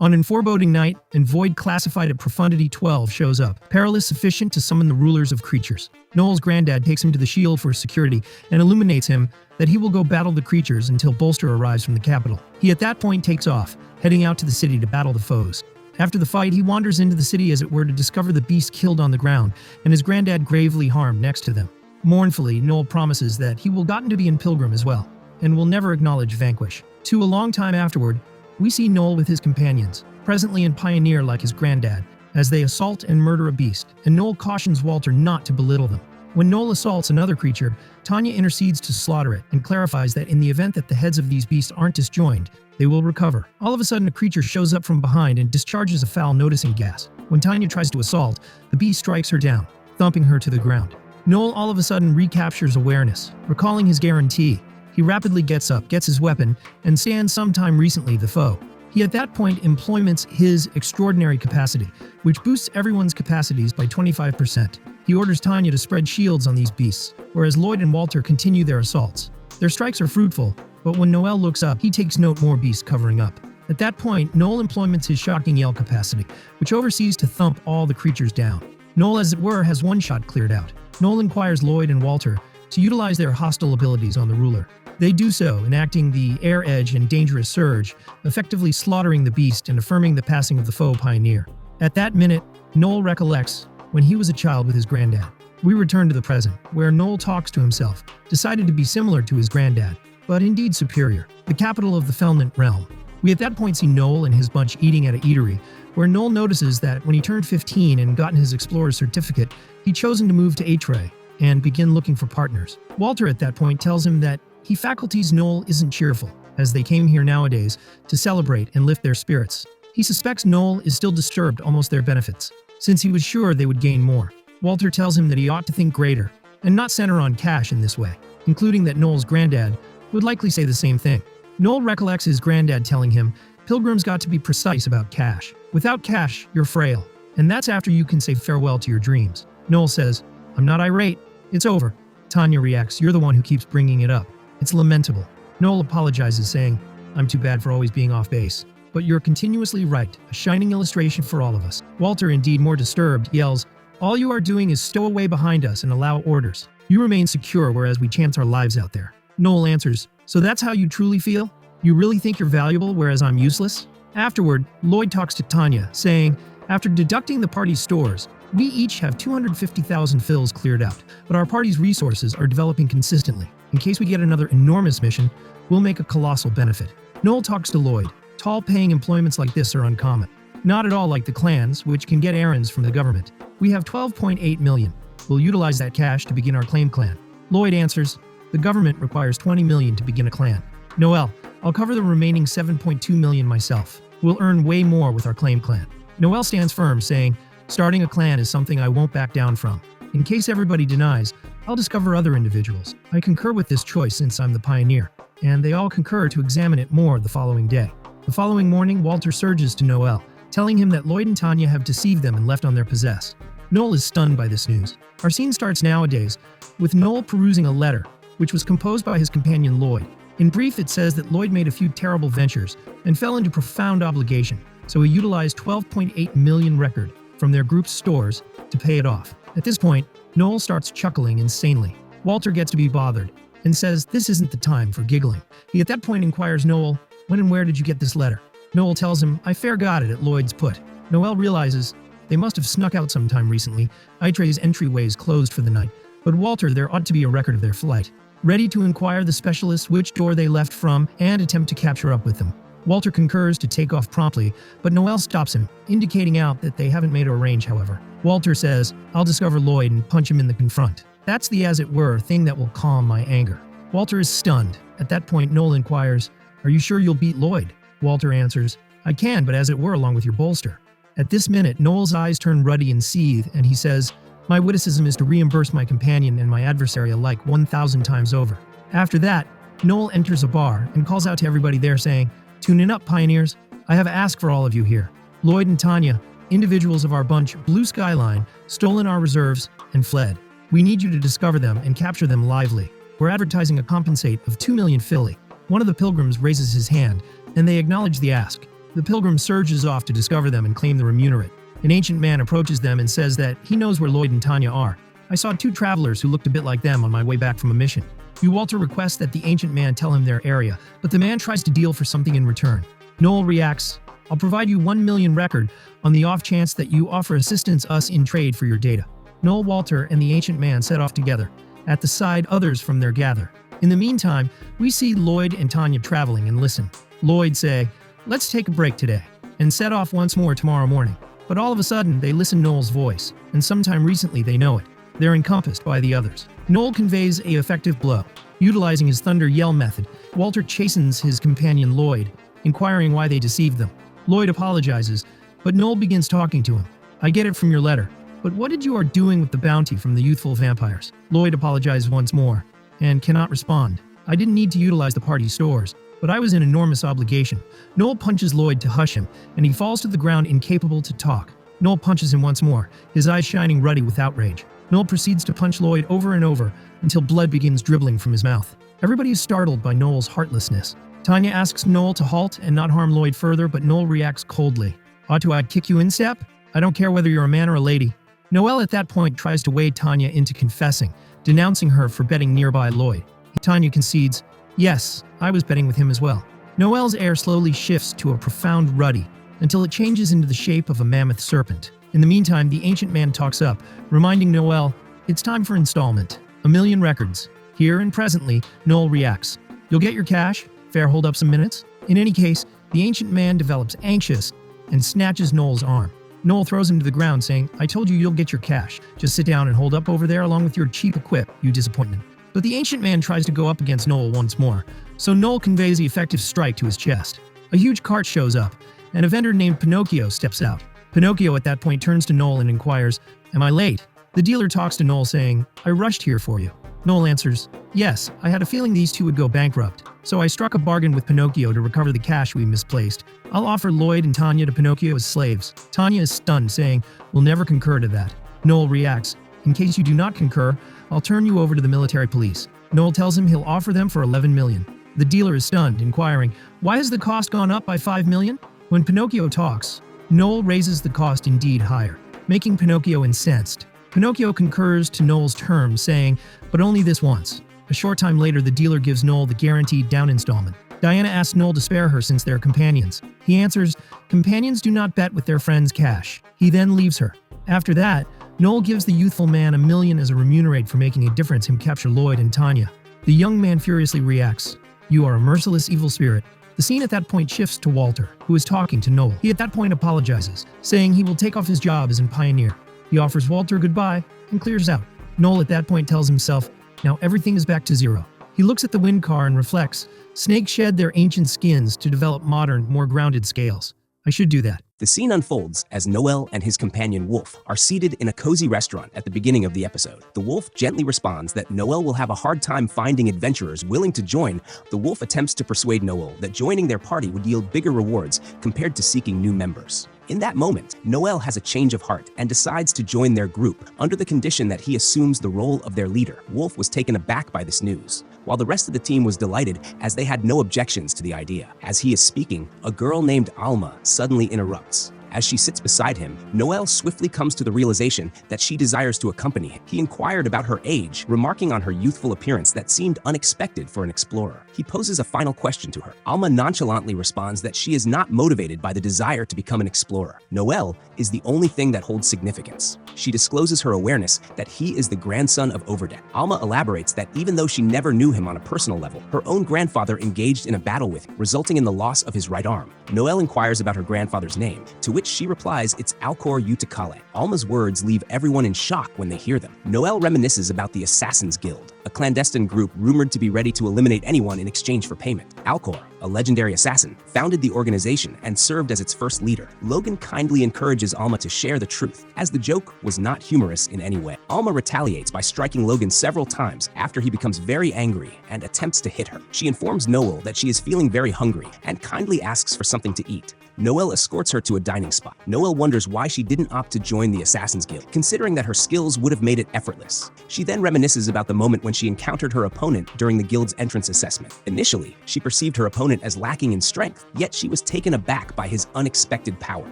On an foreboding night, an void classified at Profundity 12 shows up, perilous sufficient to summon the rulers of creatures. Noel's granddad takes him to the shield for security and illuminates him that he will go battle the creatures until Bolster arrives from the capital. He at that point takes off, heading out to the city to battle the foes. After the fight, he wanders into the city as it were to discover the beast killed on the ground and his granddad gravely harmed next to them. Mournfully, Noel promises that he will gotten to be in Pilgrim as well, and will never acknowledge Vanquish. A long time afterward, we see Noel with his companions, presently in Pioneer like his granddad, as they assault and murder a beast, and Noel cautions Walter not to belittle them. When Noel assaults another creature, Tanya intercedes to slaughter it and clarifies that in the event that the heads of these beasts aren't disjoined, they will recover. All of a sudden, a creature shows up from behind and discharges a foul noticing gas. When Tanya tries to assault, the beast strikes her down, thumping her to the ground. Noel all of a sudden recaptures awareness, recalling his guarantee. He rapidly gets up, gets his weapon, and stands sometime recently the foe. He at that point employments his extraordinary capacity, which boosts everyone's capacities by 25%. He orders Tanya to spread shields on these beasts, whereas Lloyd and Walter continue their assaults. Their strikes are fruitful, but when Noel looks up, he takes note more beasts covering up. At that point, Noel employments his shocking yell capacity, which oversees to thump all the creatures down. Noel, as it were, has one shot cleared out. Noel inquires Lloyd and Walter to utilize their hostile abilities on the ruler. They do so, enacting the Air Edge and Dangerous Surge, effectively slaughtering the beast and affirming the passing of the foe Pioneer. At that minute, Noel recollects when he was a child with his granddad. We return to the present, where Noel talks to himself, decided to be similar to his granddad, but indeed superior, the capital of the Felnant realm. We at that point see Noel and his bunch eating at an eatery, where Noel notices that when he turned 15 and gotten his explorer's certificate, he'd chosen to move to Atray and begin looking for partners. Walter at that point tells him that he faculties Noel isn't cheerful, as they came here nowadays to celebrate and lift their spirits. He suspects Noel is still disturbed almost their benefits, since he was sure they would gain more. Walter tells him that he ought to think greater, and not center on cash in this way, including that Noel's granddad would likely say the same thing. Noel recollects his granddad telling him, "Pilgrim's got to be precise about cash. Without cash, you're frail, and that's after you can say farewell to your dreams." Noel says, "I'm not irate. It's over." Tanya reacts, "You're the one who keeps bringing it up. It's lamentable." Noel apologizes, saying, "I'm too bad for always being off base. But you're continuously right, a shining illustration for all of us." Walter, indeed more disturbed, yells, "All you are doing is stow away behind us and allow orders. You remain secure whereas we chance our lives out there." Noel answers, "So that's how you truly feel? You really think you're valuable whereas I'm useless?" Afterward, Lloyd talks to Tanya, saying, "After deducting the party's stores, we each have 250,000 fills cleared out, but our party's resources are developing consistently. In case we get another enormous mission, we'll make a colossal benefit." Noel talks to Lloyd. Tall paying employments like this are uncommon. Not at all like the clans, which can get errands from the government. We have 12.8 million. We'll utilize that cash to begin our claim clan. Lloyd answers, "The government requires 20 million to begin a clan." Noel, "I'll cover the remaining 7.2 million myself. We'll earn way more with our claim clan." Noel stands firm, saying, "Starting a clan is something I won't back down from. In case everybody denies, I'll discover other individuals. I concur with this choice since I'm the pioneer." And they all concur to examine it more the following day. The following morning, Walter surges to Noel, telling him that Lloyd and Tanya have deceived them and left on their possess. Noel is stunned by this news. Our scene starts nowadays, with Noel perusing a letter, which was composed by his companion Lloyd. In brief, it says that Lloyd made a few terrible ventures and fell into profound obligation, so he utilized 12.8 million record from their group's stores to pay it off. At this point, Noel starts chuckling insanely. Walter gets to be bothered and says this isn't the time for giggling. He at that point inquires Noel, "When and where did you get this letter?" Noel tells him, "I fair got it at Lloyd's put." Noel realizes they must have snuck out sometime recently. Itray's entryway is closed for the night, but Walter, there ought to be a record of their flight. Ready to inquire the specialists which door they left from and attempt to capture up with them. Walter concurs to take off promptly, but Noel stops him, indicating out that they haven't made a range, however. Walter says, "I'll discover Lloyd and punch him in the confront. That's the as it were thing that will calm my anger." Walter is stunned. At that point, Noel inquires, "Are you sure you'll beat Lloyd?" Walter answers, "I can, but as it were along with your bolster." At this minute, Noel's eyes turn ruddy and seethe, and he says, "My witticism is to reimburse my companion and my adversary alike 1,000 times over." After that, Noel enters a bar and calls out to everybody there saying, "Tune in up, pioneers. I have a ask for all of you here. Lloyd and Tanya, individuals of our bunch Blue Skyline, stolen our reserves and fled. We need you to discover them and capture them lively. We're advertising a compensate of 2 million Philly." One of the pilgrims raises his hand, and they acknowledge the ask. The pilgrim surges off to discover them and claim the remunerate. An ancient man approaches them and says that he knows where Lloyd and Tanya are. I saw two travelers who looked a bit like them on my way back from a mission. Walter requests that the ancient man tell him their area, but the man tries to deal for something in return. Noel reacts, I'll provide you 1 million record on the off chance that you offer assistance us in trade for your data. Noel, Walter, and the ancient man set off together. At the side, others from there gather. In the meantime, we see Lloyd and Tanya traveling and listen. Lloyd say, let's take a break today, and set off once more tomorrow morning. But all of a sudden, they listen Noel's voice, and sometime recently they know it. They're encompassed by the others. Noel conveys a effective blow. Utilizing his thunder yell method, Walter chastens his companion Lloyd, inquiring why they deceived them. Lloyd apologizes, but Noel begins talking to him. I get it from your letter, but what did you are doing with the bounty from the youthful vampires? Lloyd apologizes once more, and cannot respond. I didn't need to utilize the party stores, but I was in enormous obligation. Noel punches Lloyd to hush him, and he falls to the ground incapable to talk. Noel punches him once more, his eyes shining ruddy with outrage. Noel proceeds to punch Lloyd over and over until blood begins dribbling from his mouth. Everybody is startled by Noel's heartlessness. Tanya asks Noel to halt and not harm Lloyd further, but Noel reacts coldly. Ought to I kick you in step? I don't care whether you're a man or a lady. Noel at that point tries to wade Tanya into confessing, denouncing her for betting nearby Lloyd. Tanya concedes, yes, I was betting with him as well. Noel's air slowly shifts to a profound ruddy until it changes into the shape of a mammoth serpent. In the meantime, the ancient man talks up, reminding Noel, it's time for installment. 1 million records. Here and presently, Noel reacts. You'll get your cash? Fair hold up some minutes? In any case, the ancient man develops anxious and snatches Noel's arm. Noel throws him to the ground, saying, I told you you'll get your cash. Just sit down and hold up over there along with your cheap equip, you disappointment. But the ancient man tries to go up against Noel once more, so Noel conveys the effective strike to his chest. A huge cart shows up, and a vendor named Pinocchio steps out. Pinocchio at that point turns to Noel and inquires, am I late? The dealer talks to Noel saying, I rushed here for you. Noel answers, yes, I had a feeling these two would go bankrupt, so I struck a bargain with Pinocchio to recover the cash we misplaced. I'll offer Lloyd and Tanya to Pinocchio as slaves. Tanya is stunned, saying, we'll never concur to that. Noel reacts, in case you do not concur, I'll turn you over to the military police. Noel tells him he'll offer them for 11 million. The dealer is stunned, inquiring, why has the cost gone up by 5 million? When Pinocchio talks, Noel raises the cost indeed higher, making Pinocchio incensed. Pinocchio concurs to Noel's terms, saying, but only this once. A short time later, the dealer gives Noel the guaranteed down installment. Diana asks Noel to spare her since they're companions. He answers, companions do not bet with their friends' cash. He then leaves her. After that, Noel gives the youthful man 1 million as a remunerate for making a difference him capture Lloyd and Tanya. The young man furiously reacts, you are a merciless evil spirit. The scene at that point shifts to Walter, who is talking to Noel. He at that point apologizes, saying he will take off his job as a pioneer. He offers Walter goodbye and clears out. Noel at that point tells himself, now everything is back to zero. He looks at the wind car and reflects, snakes shed their ancient skins to develop modern, more grounded scales. I should do that. The scene unfolds as Noel and his companion Wolf are seated in a cozy restaurant at the beginning of the episode. The wolf gently responds that Noel will have a hard time finding adventurers willing to join. The wolf attempts to persuade Noel that joining their party would yield bigger rewards compared to seeking new members. In that moment, Noel has a change of heart and decides to join their group under the condition that he assumes the role of their leader. Wolf was taken aback by this news, while the rest of the team was delighted as they had no objections to the idea. As he is speaking, a girl named Alma suddenly interrupts. As she sits beside him, Noel swiftly comes to the realization that she desires to accompany him. He inquired about her age, remarking on her youthful appearance that seemed unexpected for an explorer. He poses a final question to her. Alma nonchalantly responds that she is not motivated by the desire to become an explorer. Noel is the only thing that holds significance. She discloses her awareness that he is the grandson of Overdeck. Alma elaborates that even though she never knew him on a personal level, her own grandfather engaged in a battle with him, resulting in the loss of his right arm. Noel inquires about her grandfather's name, to which she replies it's Alcor Utakale. Alma's words leave everyone in shock when they hear them. Noel reminisces about the Assassin's Guild, a clandestine group rumored to be ready to eliminate anyone in exchange for payment. Alcor, a legendary assassin, founded the organization and served as its first leader. Logan kindly encourages Alma to share the truth, as the joke was not humorous in any way. Alma retaliates by striking Logan several times after he becomes very angry and attempts to hit her. She informs Noel that she is feeling very hungry and kindly asks for something to eat. Noel escorts her to a dining spot. Noel wonders why she didn't opt to join the Assassin's Guild, considering that her skills would have made it effortless. She then reminisces about the moment when she encountered her opponent during the guild's entrance assessment. Initially, she perceived her opponent opponent as lacking in strength, yet she was taken aback by his unexpected power.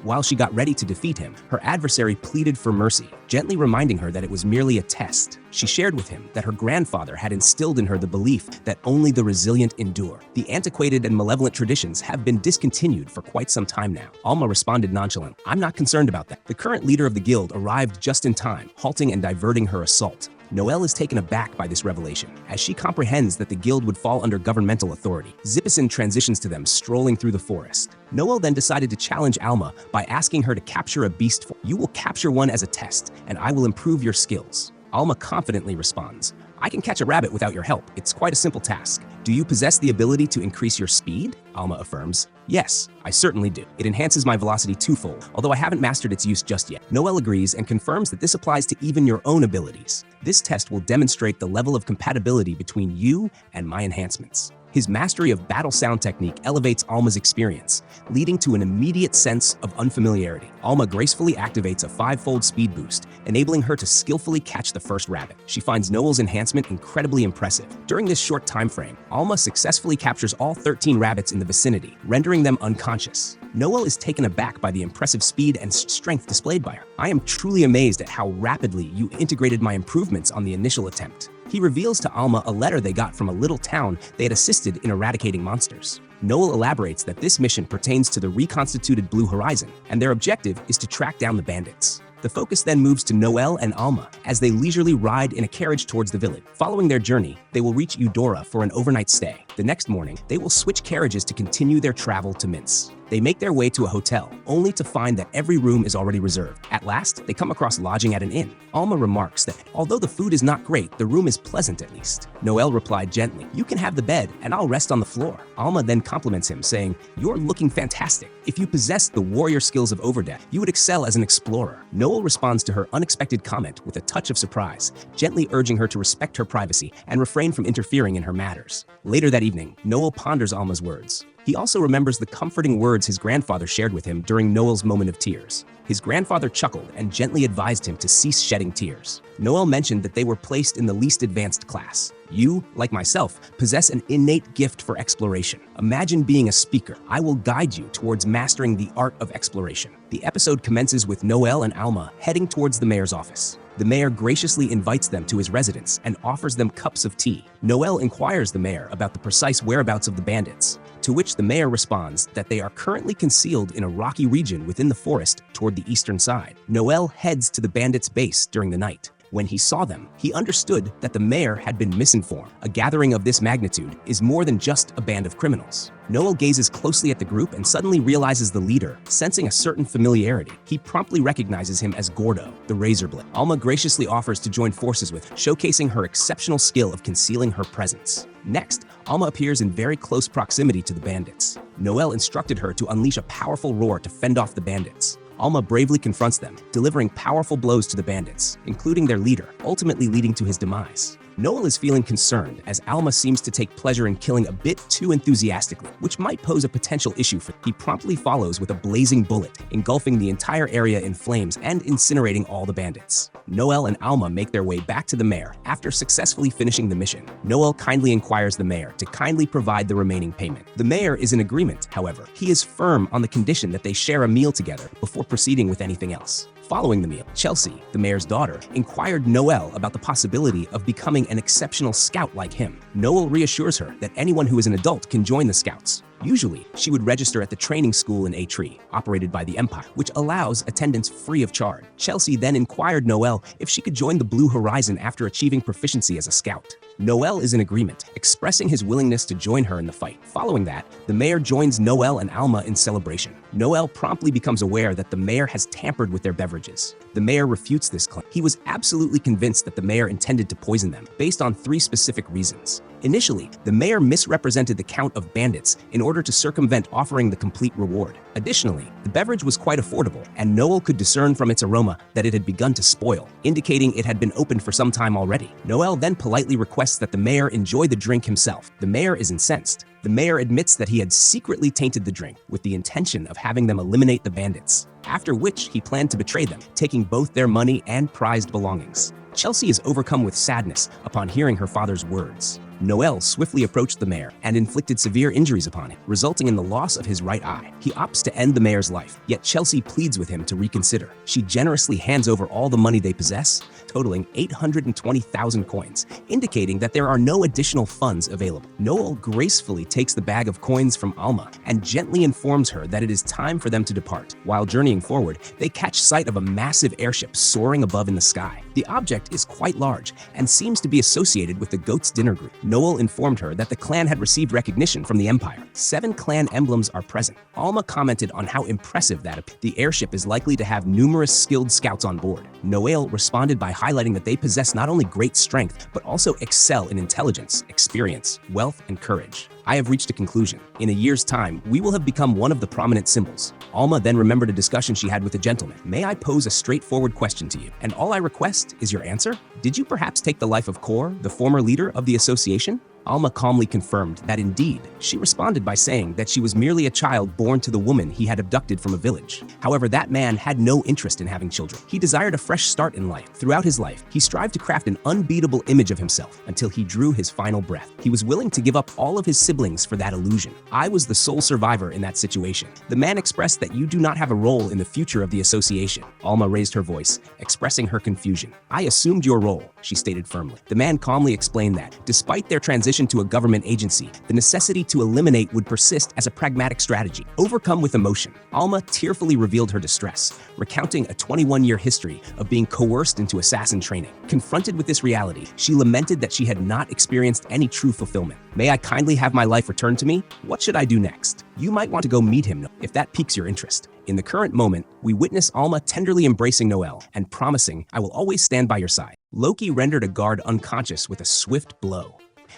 While she got ready to defeat him, her adversary pleaded for mercy, gently reminding her that it was merely a test. She shared with him that her grandfather had instilled in her the belief that only the resilient endure. The antiquated and malevolent traditions have been discontinued for quite some time now. Alma responded nonchalantly, "I'm not concerned about that." The current leader of the guild arrived just in time, halting and diverting her assault. Noel is taken aback by this revelation, as she comprehends that the guild would fall under governmental authority. Zippison transitions to them strolling through the forest. Noel then decided to challenge Alma by asking her to capture a beast. "You will capture one as a test, and I will improve your skills." Alma confidently responds, "I can catch a rabbit without your help. It's quite a simple task." "Do you possess the ability to increase your speed?" Alma affirms. "Yes, I certainly do. It enhances my velocity twofold, although I haven't mastered its use just yet." Noel agrees and confirms that this applies to even your own abilities. "This test will demonstrate the level of compatibility between you and my enhancements." His mastery of battle sound technique elevates Alma's experience, leading to an immediate sense of unfamiliarity. Alma gracefully activates a 5-fold speed boost, enabling her to skillfully catch the first rabbit. She finds Noel's enhancement incredibly impressive. During this short time frame, Alma successfully captures all 13 rabbits in the vicinity, rendering them unconscious. Noel is taken aback by the impressive speed and strength displayed by her. "I am truly amazed at how rapidly you integrated my improvements on the initial attempt." He reveals to Alma a letter they got from a little town they had assisted in eradicating monsters. Noel elaborates that this mission pertains to the reconstituted Blue Horizon, and their objective is to track down the bandits. The focus then moves to Noel and Alma as they leisurely ride in a carriage towards the village. Following their journey, they will reach Eudora for an overnight stay. The next morning, they will switch carriages to continue their travel to Minsk. They make their way to a hotel, only to find that every room is already reserved. At last, they come across lodging at an inn. Alma remarks that although the food is not great, the room is pleasant at least. Noel replied gently, "You can have the bed, and I'll rest on the floor." Alma then compliments him, saying, "You're looking fantastic. If you possessed the warrior skills of Overdeath, you would excel as an explorer." Noel responds to her unexpected comment with a touch of surprise, gently urging her to respect her privacy and refrain from interfering in her matters. Later that evening, Noel ponders Alma's words. He also remembers the comforting words his grandfather shared with him during Noel's moment of tears. His grandfather chuckled and gently advised him to cease shedding tears. Noel mentioned that they were placed in the least advanced class. "You, like myself, possess an innate gift for exploration. Imagine being a speaker. I will guide you towards mastering the art of exploration." The episode commences with Noel and Alma heading towards the mayor's office. The mayor graciously invites them to his residence and offers them cups of tea. Noel inquires the mayor about the precise whereabouts of the bandits, to which the mayor responds that they are currently concealed in a rocky region within the forest toward the eastern side. Noel heads to the bandits' base during the night. When he saw them, he understood that the mayor had been misinformed. A gathering of this magnitude is more than just a band of criminals. Noel gazes closely at the group and suddenly realizes the leader, sensing a certain familiarity. He promptly recognizes him as Gordo, the Razorblade. Alma graciously offers to join forces with, showcasing her exceptional skill of concealing her presence. Next, Alma appears in very close proximity to the bandits. Noel instructed her to unleash a powerful roar to fend off the bandits. Alma bravely confronts them, delivering powerful blows to the bandits, including their leader, ultimately leading to his demise. Noel is feeling concerned as Alma seems to take pleasure in killing a bit too enthusiastically, which might pose a potential issue for him. He promptly follows with a blazing bullet, engulfing the entire area in flames and incinerating all the bandits. Noel and Alma make their way back to the mayor after successfully finishing the mission. Noel kindly inquires the mayor to kindly provide the remaining payment. The mayor is in agreement, however. He is firm on the condition that they share a meal together before proceeding with anything else. Following the meal, Chelsea, the mayor's daughter, inquired Noel about the possibility of becoming an exceptional scout like him. Noel reassures her that anyone who is an adult can join the scouts. Usually, she would register at the training school in Atri, operated by the Empire, which allows attendance free of charge. Chelsea then inquired Noel if she could join the Blue Horizon after achieving proficiency as a scout. Noel is in agreement, expressing his willingness to join her in the fight. Following that, the mayor joins Noel and Alma in celebration. Noel promptly becomes aware that the mayor has tampered with their beverages. The mayor refutes this claim. He was absolutely convinced that the mayor intended to poison them, based on 3 specific reasons. Initially, the mayor misrepresented the count of bandits in order to circumvent offering the complete reward. Additionally, the beverage was quite affordable, and Noel could discern from its aroma that it had begun to spoil, indicating it had been opened for some time already. Noel then politely requests that the mayor enjoy the drink himself. The mayor is incensed. The mayor admits that he had secretly tainted the drink with the intention of having them eliminate the bandits, after which he planned to betray them, taking both their money and prized belongings. Chelsea is overcome with sadness upon hearing her father's words. Noel swiftly approached the mayor and inflicted severe injuries upon him, resulting in the loss of his right eye. He opts to end the mayor's life, yet Chelsea pleads with him to reconsider. She generously hands over all the money they possess, totaling 820,000 coins, indicating that there are no additional funds available. Noel gracefully takes the bag of coins from Alma and gently informs her that it is time for them to depart. While journeying forward, they catch sight of a massive airship soaring above in the sky. The object is quite large and seems to be associated with the Goat's Dinner Group. Noel informed her that the clan had received recognition from the Empire. 7 clan emblems are present. Alma commented on how impressive that appeared. The airship is likely to have numerous skilled scouts on board. Noel responded by highlighting that they possess not only great strength, but also excel in intelligence, experience, wealth, and courage. I have reached a conclusion. In a year's time, we will have become one of the prominent symbols. Alma then remembered a discussion she had with a gentleman. May I pose a straightforward question to you? And all I request is your answer? Did you perhaps take the life of Kor, the former leader of the association? Alma calmly confirmed that indeed. She responded by saying that she was merely a child born to the woman he had abducted from a village. However, that man had no interest in having children. He desired a fresh start in life. Throughout his life, he strived to craft an unbeatable image of himself until he drew his final breath. He was willing to give up all of his siblings for that illusion. I was the sole survivor in that situation. The man expressed that you do not have a role in the future of the association. Alma raised her voice, expressing her confusion. I assumed your role, she stated firmly. The man calmly explained that, despite their transition to a government agency, the necessity to eliminate would persist as a pragmatic strategy. Overcome with emotion, Alma tearfully revealed her distress, recounting a 21-year history of being coerced into assassin training. Confronted with this reality, she lamented that she had not experienced any true fulfillment. May I kindly have my life returned to me? What should I do next? You might want to go meet him if that piques your interest. In the current moment, we witness Alma tenderly embracing Noel and promising, I will always stand by your side. Loki rendered a guard unconscious with a swift blow.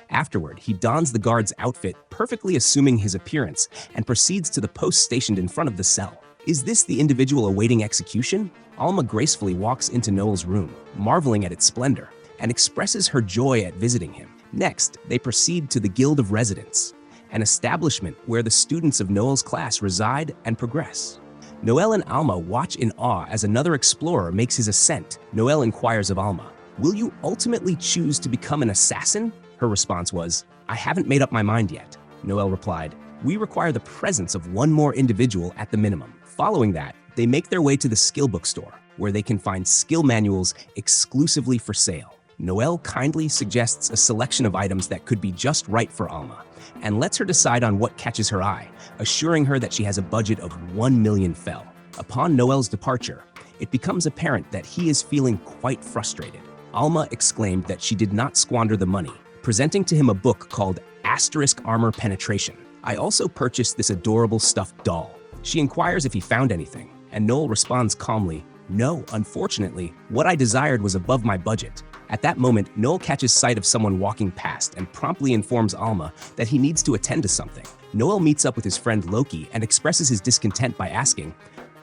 Afterward, he dons the guard's outfit, perfectly assuming his appearance, and proceeds to the post stationed in front of the cell. Is this the individual awaiting execution? Alma gracefully walks into Noel's room, marveling at its splendor, and expresses her joy at visiting him. Next, they proceed to the Guild of Residents, an establishment where the students of Noel's class reside and progress. Noel and Alma watch in awe as another explorer makes his ascent. Noel inquires of Alma, will you ultimately choose to become an assassin? Her response was, I haven't made up my mind yet. Noel replied, we require the presence of one more individual at the minimum. Following that, they make their way to the skill bookstore, where they can find skill manuals exclusively for sale. Noel kindly suggests a selection of items that could be just right for Alma, and lets her decide on what catches her eye, assuring her that she has a budget of 1 million fel. Upon Noel's departure, it becomes apparent that he is feeling quite frustrated. Alma exclaimed that she did not squander the money, presenting to him a book called Asterisk Armor Penetration. I also purchased this adorable stuffed doll. She inquires if he found anything, and Noel responds calmly, no, unfortunately, what I desired was above my budget. At that moment, Noel catches sight of someone walking past and promptly informs Alma that he needs to attend to something. Noel meets up with his friend Loki and expresses his discontent by asking,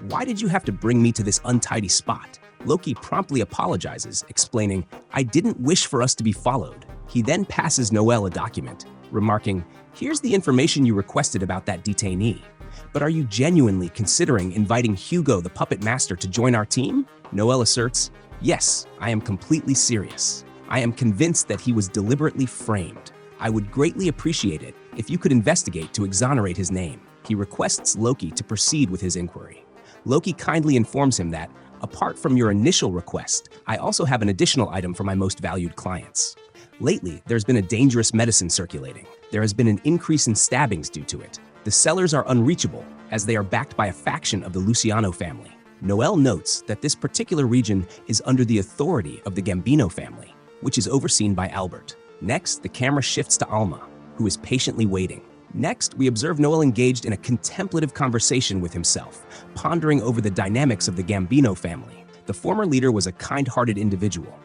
why did you have to bring me to this untidy spot? Loki promptly apologizes, explaining, I didn't wish for us to be followed. He then passes Noel a document, remarking, here's the information you requested about that detainee. But are you genuinely considering inviting Hugo the Puppet Master to join our team? Noel asserts, yes, I am completely serious. I am convinced that he was deliberately framed. I would greatly appreciate it if you could investigate to exonerate his name. He requests Loki to proceed with his inquiry. Loki kindly informs him that, apart from your initial request, I also have an additional item for my most valued clients. Lately, there's been a dangerous medicine circulating. There has been an increase in stabbings due to it. The sellers are unreachable, as they are backed by a faction of the Luciano family. Noel notes that this particular region is under the authority of the Gambino family, which is overseen by Albert. Next, the camera shifts to Alma, who is patiently waiting. Next, we observe Noel engaged in a contemplative conversation with himself, pondering over the dynamics of the Gambino family. The former leader was a kind-hearted individual.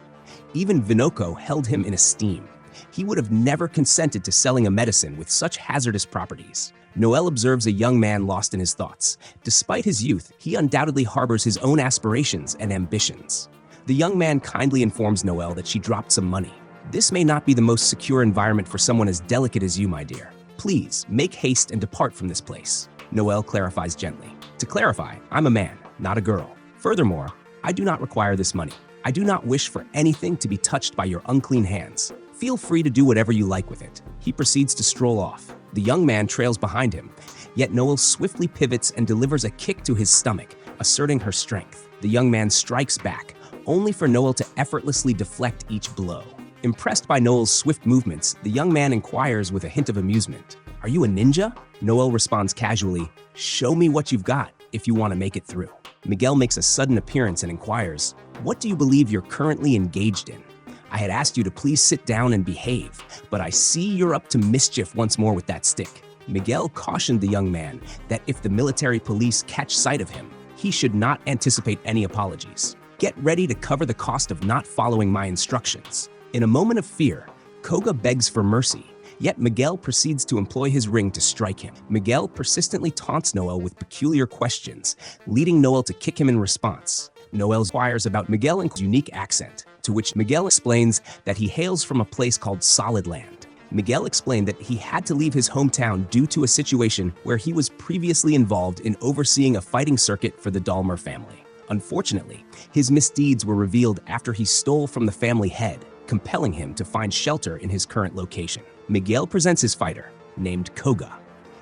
Even Vinoco held him in esteem. He would have never consented to selling a medicine with such hazardous properties. Noel observes a young man lost in his thoughts. Despite his youth, he undoubtedly harbors his own aspirations and ambitions. The young man kindly informs Noel that she dropped some money. This may not be the most secure environment for someone as delicate as you, my dear. Please, make haste and depart from this place. Noel clarifies gently. To clarify, I'm a man, not a girl. Furthermore, I do not require this money. I do not wish for anything to be touched by your unclean hands. Feel free to do whatever you like with it. He proceeds to stroll off. The young man trails behind him, yet Noel swiftly pivots and delivers a kick to his stomach, asserting her strength. The young man strikes back, only for Noel to effortlessly deflect each blow. Impressed by Noel's swift movements, the young man inquires with a hint of amusement. "Are you a ninja?" Noel responds casually, "Show me what you've got if you want to make it through." Miguel makes a sudden appearance and inquires, "What do you believe you're currently engaged in? I had asked you to please sit down and behave, but I see you're up to mischief once more with that stick." Miguel cautioned the young man that if the military police catch sight of him, he should not anticipate any apologies. "Get ready to cover the cost of not following my instructions." In a moment of fear, Koga begs for mercy, yet Miguel proceeds to employ his ring to strike him. Miguel persistently taunts Noel with peculiar questions, leading Noel to kick him in response. Noel inquires about Miguel's unique accent, to which Miguel explains that he hails from a place called Solid Land. Miguel explained that he had to leave his hometown due to a situation where he was previously involved in overseeing a fighting circuit for the Dahmer family. Unfortunately, his misdeeds were revealed after he stole from the family head, compelling him to find shelter in his current location. Miguel presents his fighter, named Koga.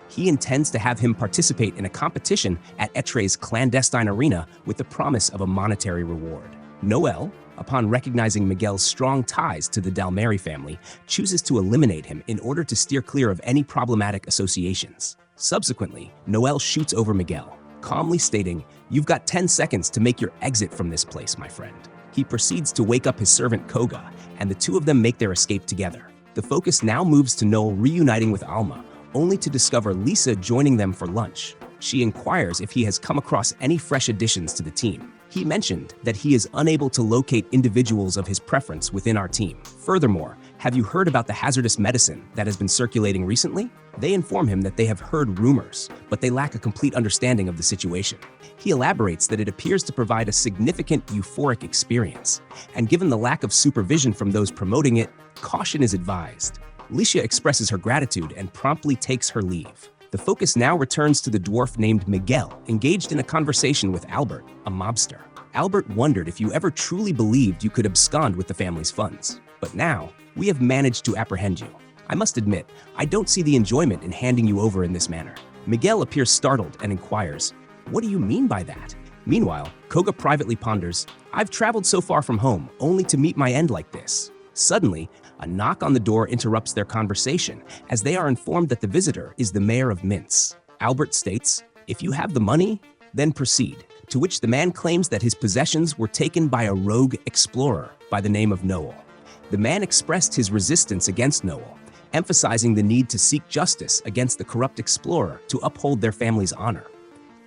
He intends to have him participate in a competition at Etre's clandestine arena with the promise of a monetary reward. Noel, upon recognizing Miguel's strong ties to the Dalmeri family, chooses to eliminate him in order to steer clear of any problematic associations. Subsequently, Noel shoots over Miguel, calmly stating, "You've got 10 seconds to make your exit from this place, my friend." He proceeds to wake up his servant Koga, and the two of them make their escape together. The focus now moves to Noel reuniting with Alma, only to discover Lisa joining them for lunch. She inquires if he has come across any fresh additions to the team. He mentioned that he is unable to locate individuals of his preference within our team. Furthermore, "Have you heard about the hazardous medicine that has been circulating recently?" They inform him that they have heard rumors, but they lack a complete understanding of the situation. He elaborates that it appears to provide a significant euphoric experience, and given the lack of supervision from those promoting it, caution is advised. Licia expresses her gratitude and promptly takes her leave. The focus now returns to the dwarf named Miguel, engaged in a conversation with Albert, a mobster. Albert wondered if you ever truly believed you could abscond with the family's funds. But now, we have managed to apprehend you. I must admit, I don't see the enjoyment in handing you over in this manner. Miguel appears startled and inquires, "What do you mean by that?" Meanwhile, Koga privately ponders, "I've traveled so far from home, only to meet my end like this." Suddenly, a knock on the door interrupts their conversation, as they are informed that the visitor is the mayor of Minsk. Albert states, "If you have the money, then proceed," to which the man claims that his possessions were taken by a rogue explorer by the name of Noel. The man expressed his resistance against Noel, emphasizing the need to seek justice against the corrupt explorer to uphold their family's honor.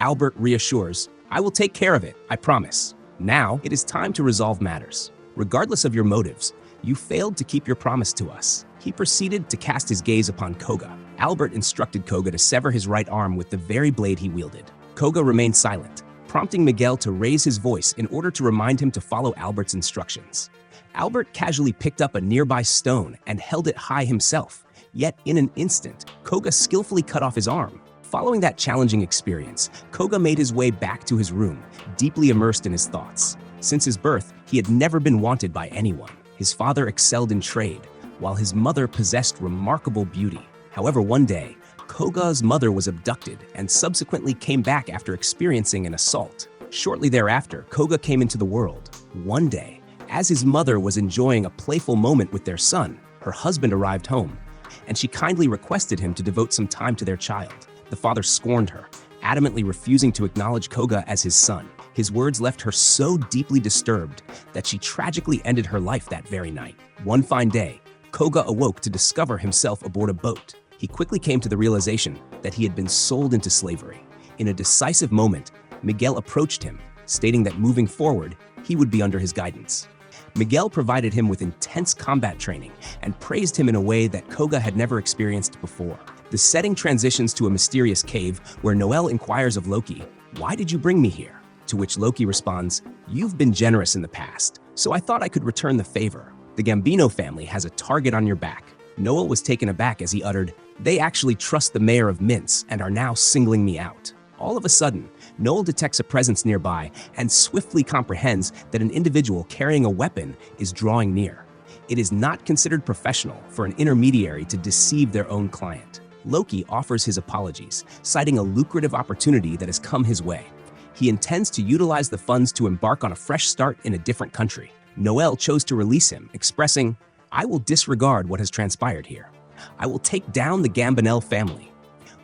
Albert reassures, "I will take care of it, I promise. Now, it is time to resolve matters. Regardless of your motives, you failed to keep your promise to us." He proceeded to cast his gaze upon Koga. Albert instructed Koga to sever his right arm with the very blade he wielded. Koga remained silent, prompting Miguel to raise his voice in order to remind him to follow Albert's instructions. Albert casually picked up a nearby stone and held it high himself, yet in an instant, Koga skillfully cut off his arm. Following that challenging experience, Koga made his way back to his room, deeply immersed in his thoughts. Since his birth, he had never been wanted by anyone. His father excelled in trade, while his mother possessed remarkable beauty. However, one day, Koga's mother was abducted and subsequently came back after experiencing an assault. Shortly thereafter, Koga came into the world. One day, as his mother was enjoying a playful moment with their son, her husband arrived home, and she kindly requested him to devote some time to their child. The father scorned her, adamantly refusing to acknowledge Koga as his son. His words left her so deeply disturbed that she tragically ended her life that very night. One fine day, Koga awoke to discover himself aboard a boat. He quickly came to the realization that he had been sold into slavery. In a decisive moment, Miguel approached him, stating that moving forward, he would be under his guidance. Miguel provided him with intense combat training and praised him in a way that Koga had never experienced before. The setting transitions to a mysterious cave where Noel inquires of Loki, "Why did you bring me here?" To which Loki responds, "You've been generous in the past, so I thought I could return the favor. The Gambino family has a target on your back." Noel was taken aback as he uttered, "They actually trust the mayor of Minsk and are now singling me out." All of a sudden, Noel detects a presence nearby and swiftly comprehends that an individual carrying a weapon is drawing near. It is not considered professional for an intermediary to deceive their own client. Loki offers his apologies, citing a lucrative opportunity that has come his way. He intends to utilize the funds to embark on a fresh start in a different country. Noel chose to release him, expressing, "I will disregard what has transpired here. I will take down the Gambinel family."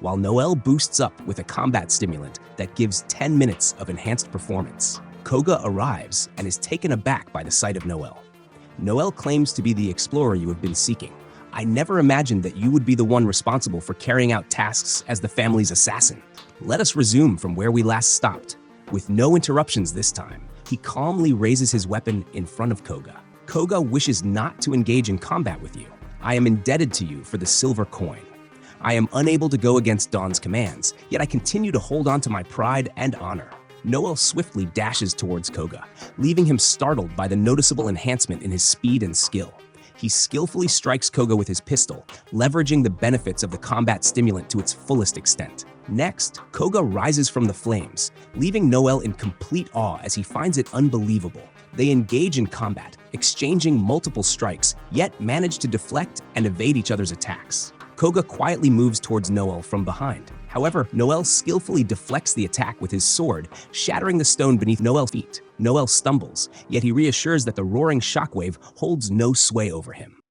While Noel boosts up with a combat stimulant that gives 10 minutes of enhanced performance, Koga arrives and is taken aback by the sight of Noel. Noel claims to be the explorer you have been seeking. "I never imagined that you would be the one responsible for carrying out tasks as the family's assassin." Let us resume from where we last stopped. With no interruptions this time, he calmly raises his weapon in front of Koga. Koga wishes not to engage in combat with you. "I am indebted to you for the silver coin. I am unable to go against Dawn's commands, yet I continue to hold on to my pride and honor." Noel swiftly dashes towards Koga, leaving him startled by the noticeable enhancement in his speed and skill. He skillfully strikes Koga with his pistol, leveraging the benefits of the combat stimulant to its fullest extent. Next, Koga rises from the flames, leaving Noel in complete awe as he finds it unbelievable. They engage in combat, exchanging multiple strikes, yet manage to deflect and evade each other's attacks. Koga quietly moves towards Noel from behind. However, Noel skillfully deflects the attack with his sword, shattering the stone beneath Noel's feet. Noel stumbles, yet he reassures that the roaring shockwave holds no sway over him.